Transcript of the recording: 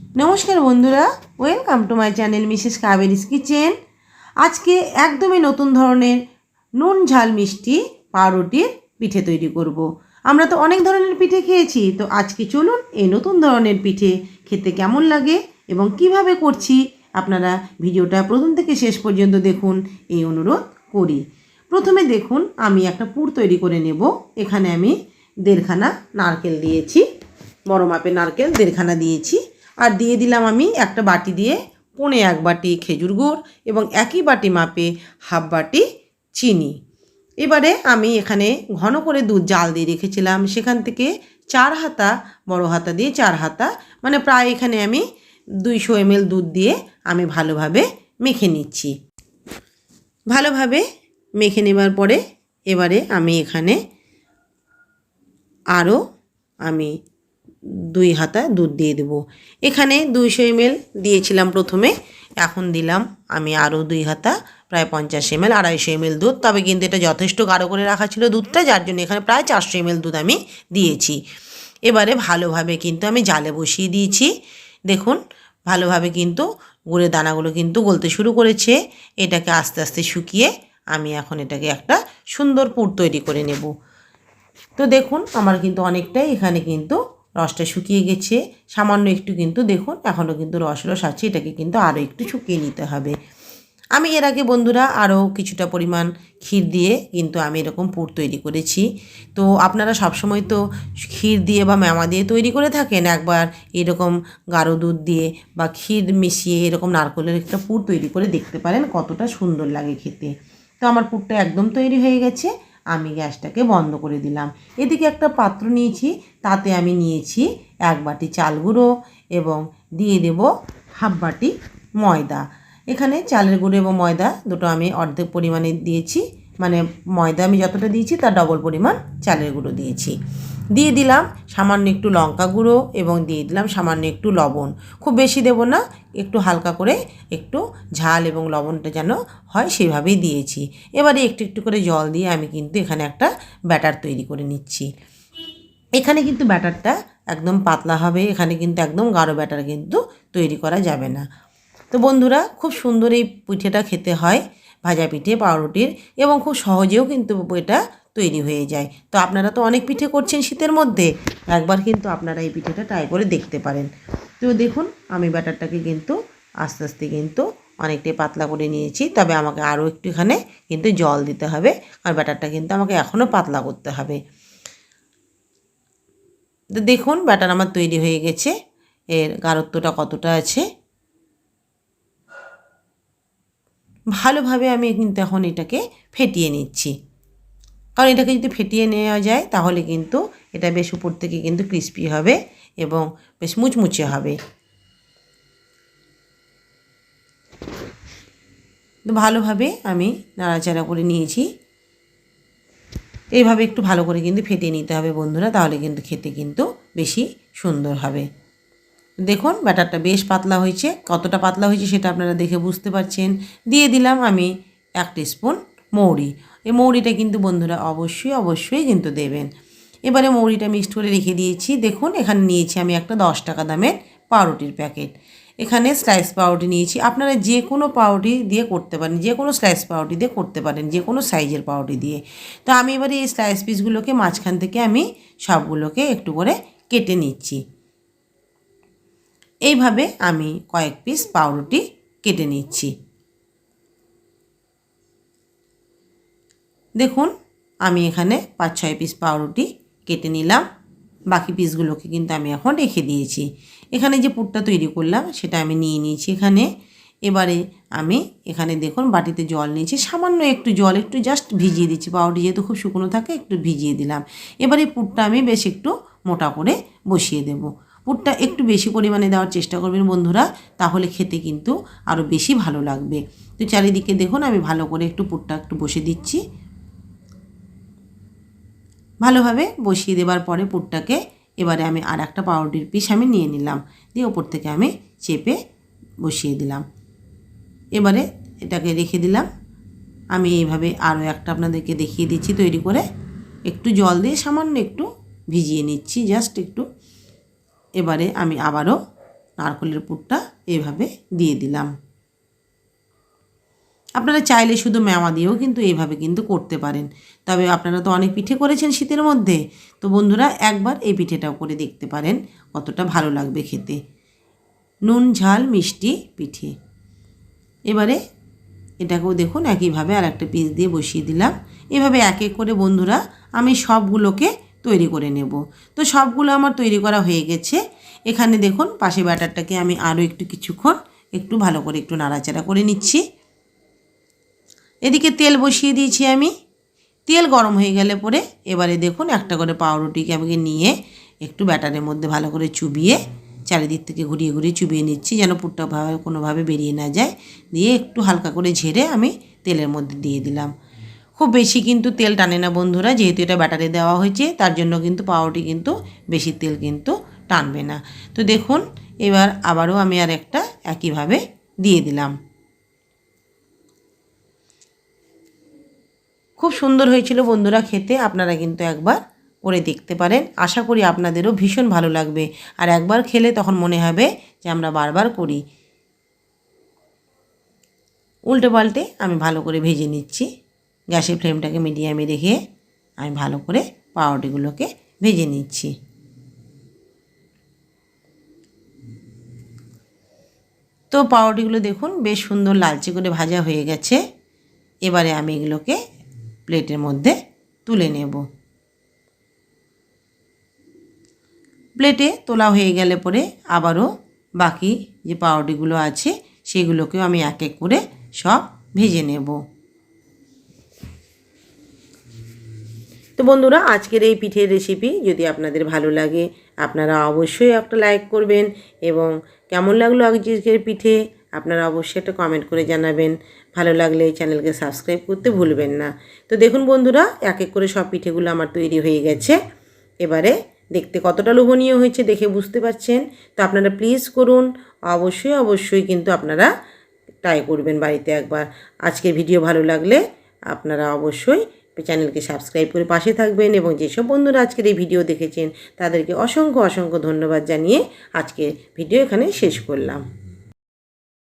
नमस्कार बंधुरा welcome to my channel Mrs Kaveri's kitchen. आज के एकदम नतून धरनेर नुन झाल मिष्टि पाउरुटिर पिठे तैरी करब। आमरा तो अनेक धरनेर पिठे खेयेछि, तो आज के चलुन ए नतून धरनेर पिठे खेते केमन लागे एबं किभाबे करछि आपनारा भिडियोटा प्रथम थेके शेष पर्यन्त देखुन एई अनुरोध करी। प्रथमे देखुन आमी एकटा पुर तैरी करे नेब। एखाने आमी 1.5 खाना नारकेल दिएछि, बड़ मापेर नारकेल 1.5 खाना दिएछि। और दिए दिलाम आमी एक बाटी दिए 1.25 बाटी खेजुर गुड़ एवं एक ही बाटी मापे हाफ बाटी चीनी। एबारे आमी एखाने घन करे दूध जाल दिए रेखेछिलाम, सेखान थेके 4 हाता बड़ हाता दिए 4 हाता माने प्राय एखाने आमी 200 ml दूध दिए आमी भालोभाबे मेखे निচ্ছি। भालोभाबे मेखे नेবার পরে এবারে আমি এখানে আরও আমি 2 हाता दूध दिए देव। एखाने 200 ml दिएছিলাম प्रथमे, এখন দিলাম আমি আরও 2 हाता प्राय 50 ml 250 ml दूध। তবে কিন্তু এটা যথেষ্ট গাঢ় করে রাখা ছিল দুধটা, যার জন্য এখানে প্রায় 400 ml दूध আমি দিয়েছি। এবারে ভালোভাবে কিন্তু আমি জালে বসিয়ে দিয়েছি। দেখুন ভালোভাবে কিন্তু গুড়ের দানাগুলো কিন্তু গলতে শুরু করেছে। এটাকে আস্তে আস্তে শুকিয়ে আমি এখন এটাকে একটা সুন্দর পুর তৈরি করে নেব। তো দেখুন আমার কিন্তু অনেকটাই এখানে কিন্তু রসটা শুকিয়ে গেছে, সামান্য একটু কিন্তু দেখুন এখনও কিন্তু রস আছে, এটাকে কিন্তু আরও একটু শুকিয়ে নিতে হবে। আমি এর আগে বন্ধুরা আরও কিছুটা পরিমাণ ক্ষীর দিয়ে কিন্তু আমি এরকম পুর তৈরি করেছি। তো আপনারা সবসময় তো ক্ষীর দিয়ে বা মেওয়া দিয়ে তৈরি করে থাকেন, একবার এরকম গাঢ় দুধ দিয়ে বা ক্ষীর মিশিয়ে এরকম নারকেলের একটা পুর তৈরি করে দেখতে পারেন, কতটা সুন্দর লাগে খেতে। তো আমার পুরটা একদম তৈরি হয়ে গেছে, আমি গ্যাসটাকে বন্ধ করে দিলাম। এদিকে একটা পাত্র নিয়েছি, তাতে আমি নিয়েছি 1 বাটি চাল গুঁড়ো এবং দিয়ে দেব হাফ বাটি ময়দা। এখানে চালের গুঁড়ো এবং ময়দা দুটো আমি অর্ধেক পরিমাণে দিয়েছি, মানে ময়দা আমি যতটা দিয়েছি তার ডবল পরিমাণ চালের গুঁড়ো দিয়েছি। দিয়ে দিলাম সামান্য একটু লঙ্কা গুঁড়ো এবং দিয়ে দিলাম সামান্য একটু লবণ। খুব বেশি দেব না, একটু হালকা করে একটু ঝাল এবং লবণটা যেন হয় সেভাবেই দিয়েছি। এবারে একটু একটু করে জল দিয়ে আমি কিন্তু এখানে একটা ব্যাটার তৈরি করে নিচ্ছি। এখানে কিন্তু ব্যাটারটা একদম পাতলা হবে, এখানে কিন্তু একদম গাঢ় ব্যাটার কিন্তু তৈরি করা যাবে না। তো বন্ধুরা খুব সুন্দর এই পিঠেটা খেতে হয়, ভাজা পিঠে পাউরুটির, এবং খুব সহজেও কিন্তু এটা তৈরি হয়ে যায়। তো আপনারা তো অনেক পিঠে করছেন শীতের মধ্যে, একবার কিন্তু আপনারা এই পিঠেটা ট্রাই করে দেখতে পারেন। তো দেখুন আমি ব্যাটারটাকে কিন্তু আস্তে আস্তে কিন্তু অনেকটাই পাতলা করে নিয়েছি, তবে আমাকে আরও একটু এখানে কিন্তু জল দিতে হবে, আর ব্যাটারটা কিন্তু আমাকে এখনও পাতলা করতে হবে। তো দেখুন ব্যাটার আমার তৈরি হয়ে গেছে, এর গাঢ়ত্বটা কতটা আছে। ভালোভাবে আমি কিন্তু এখন এটাকে ফেটিয়ে নিচ্ছি, কারণ এটাকে যদি ফেটিয়ে নেওয়া যায় তাহলে কিন্তু এটা বেশ উপর থেকে কিন্তু ক্রিস্পি হবে এবং বেশ মুচমুচে হবে। তো ভালোভাবে আমি নাড়াচাড়া করে নিয়েছি। এইভাবে একটু ভালো করে কিন্তু ফেটিয়ে নিতে হবে বন্ধুরা, তাহলে কিন্তু খেতে কিন্তু বেশি সুন্দর হবে। দেখুন ব্যাটারটা বেশ পাতলা হয়েছে, কতটা পাতলা হয়েছে সেটা আপনারা দেখে বুঝতে পারছেন। দিয়ে দিলাম আমি 1 টিস্পুন মৌরি। এই মৌরিটা কিন্তু বন্ধুরা অবশ্যই কিন্তু দেবেন। এবারে মৌরিটা মিক্সড করে রেখে দিয়েছি। দেখুন এখানে নিয়েছি আমি একটা 10 টাকা দামের পাউরুটির প্যাকেট। এখানে স্লাইস পাউরুটি নিয়েছি, আপনারা যে কোনো পাউরুটি দিয়ে করতে পারেন, যে কোনো স্লাইস পাউরুটি দিয়ে করতে পারেন, যে কোনো সাইজের পাউরুটি দিয়ে। তো আমি এবারে এই স্লাইস পিসগুলোকে মাঝখান থেকে আমি সবগুলোকে একটু করে কেটে নিচ্ছি। এইভাবে আমি কয়েক পিস পাউরুটি কেটে নিচ্ছি। দেখুন আমি এখানে 5-6 পিস পাউরুটি কেটে নিলাম, বাকি পিসগুলোকে কিন্তু আমি এখন রেখে দিয়েছি। এখানে যে পুরটা তৈরি করলাম সেটা আমি নিয়ে নিয়েছি এখানে। এবারে আমি এখানে দেখুন বাটিতে জল নিয়েছি, সামান্য একটু জল একটু জাস্ট ভিজিয়ে দিচ্ছি, পাউরুটি যেহেতু খুব শুকনো থাকে একটু ভিজিয়ে দিলাম। এবারে পুরটা আমি বেশ একটু মোটা করে বসিয়ে দেব। পুরটা একটু বেশি পরিমাণে দেওয়ার চেষ্টা করবেন বন্ধুরা, তাহলে খেতে কিন্তু আরও বেশি ভালো লাগবে। তো চারিদিকে দেখুন আমি ভালো করে একটু পুরটা একটু বসে দিচ্ছি। ভালোভাবে বসিয়ে দেওয়ার পরে পুরটাকে এবারে আমি আর একটা পাউরুটির পিস আমি নিয়ে নিলাম, দিয়ে ওপর থেকে আমি চেপে বসিয়ে দিলাম। এবারে এটাকে রেখে দিলাম। আমি এইভাবে আরও একটা আপনাদেরকে দেখিয়ে দিচ্ছি তৈরি করে, একটু জল দিয়ে সামান্য একটু ভিজিয়ে নিচ্ছি জাস্ট একটু। এবারে আমি আবারও নারকেলের পুরটা এইভাবে দিয়ে দিলাম। আপনারা চাইলে শুধু মেওয়া দিয়েও কিন্তু এইভাবে কিন্তু করতে পারেন। তবে আপনারা তো অনেক পিঠে করেছেন শীতের মধ্যে, তো বন্ধুরা একবার এই পিঠেটাও করে দেখতে পারেন, কতটা ভালো লাগবে খেতে। নুন ঝাল মিষ্টি পিঠে। এবারে এটাকেও দেখুন একইভাবে আর একটা পিস দিয়ে বসিয়ে দিলাম। এভাবে এক এক করে বন্ধুরা আমি সবগুলোকে তৈরি করে নেব। তো সবগুলো আমার তৈরি করা হয়ে গেছে। এখানে দেখুন পাশে ব্যাটারটাকে আমি আরও কিছুক্ষণ একটু ভালো করে একটু নাড়াচাড়া করে নিচ্ছি। এদিকে তেল বসিয়ে দিয়েছি আমি। তেল গরম হয়ে গেলে পরে এবারে দেখুন একটা করে পাউরুটিকে আমি নিয়ে একটু ব্যাটারের মধ্যে ভালো করে চুবিয়ে চারিদিক থেকে ঘুরিয়ে ঘুরিয়ে চুবিয়ে নিচ্ছি, যেন পুরটা কোনোভাবে বেরিয়ে না যায়। দিয়ে একটু হালকা করে ঝেড়ে আমি তেলের মধ্যে দিয়ে দিলাম। খুব বেশি কিন্তু তেল টানে না বন্ধুরা, যেহেতু এটা ব্যাটারে দেওয়া হয়েছে, তার জন্য কিন্তু পাউরুটি কিন্তু বেশি তেল কিন্তু টানবে না। তো দেখুন এবার আবারও আমি আর একটা একইভাবে দিয়ে দিলাম। খুব সুন্দর হয়েছিল বন্ধুরা খেতে। আপনারা কিন্তু একবার করে দেখতে পারেন। আশা করি আপনাদেরও ভীষণ ভালো লাগবে, আর একবার খেলে তখন মনে হবে যে আমরা বারবার করি। উল্টে পাল্টে আমি ভালো করে ভেজে নিচ্ছি। গ্যাসের ফ্লেমটাকে মিডিয়ামে রেখে আমি ভালো করে পাউরুটিগুলোকে ভেজে নিচ্ছি। তো পাউরুটিগুলো দেখুন বেশ সুন্দর লালচে করে ভাজা হয়ে গেছে। এবারে আমি এগুলোকে প্লেটের মধ্যে তুলে নেব। প্লেটে তোলা হয়ে গেলে পরে আবারও বাকি যে পাউরুটিগুলো আছে সেগুলোকেও আমি এক এক করে সব ভেজে নেব। তো বন্ধুরা আজকের এই পিঠের রেসিপি যদি আপনাদের ভালো লাগে আপনারা অবশ্যই একটা লাইক করবেন, এবং কেমন লাগলো আজকের পিঠে আপনারা অবশ্যই একটা কমেন্ট করে জানাবেন। ভালো লাগলে এই চ্যানেলকে সাবস্ক্রাইব করতে ভুলবেন না। তো দেখুন বন্ধুরা এক এক করে সব পিঠেগুলো আমার তৈরি হয়ে গেছে। এবারে দেখতে কতটা লোভনীয় হয়েছে দেখে বুঝতে পারছেন। তো আপনারা প্লিজ করুন, অবশ্যই কিন্তু আপনারা ট্রাই করবেন বাড়িতে একবার। আজকের ভিডিও ভালো লাগলে আপনারা অবশ্যই চ্যানেলকে সাবস্ক্রাইব করে পাশে থাকবেন, এবং যেসব বন্ধুরা আজকের এই ভিডিও দেখেছেন তাদেরকে অসংখ্য ধন্যবাদ জানিয়ে আজকের ভিডিও এখানে শেষ করলাম।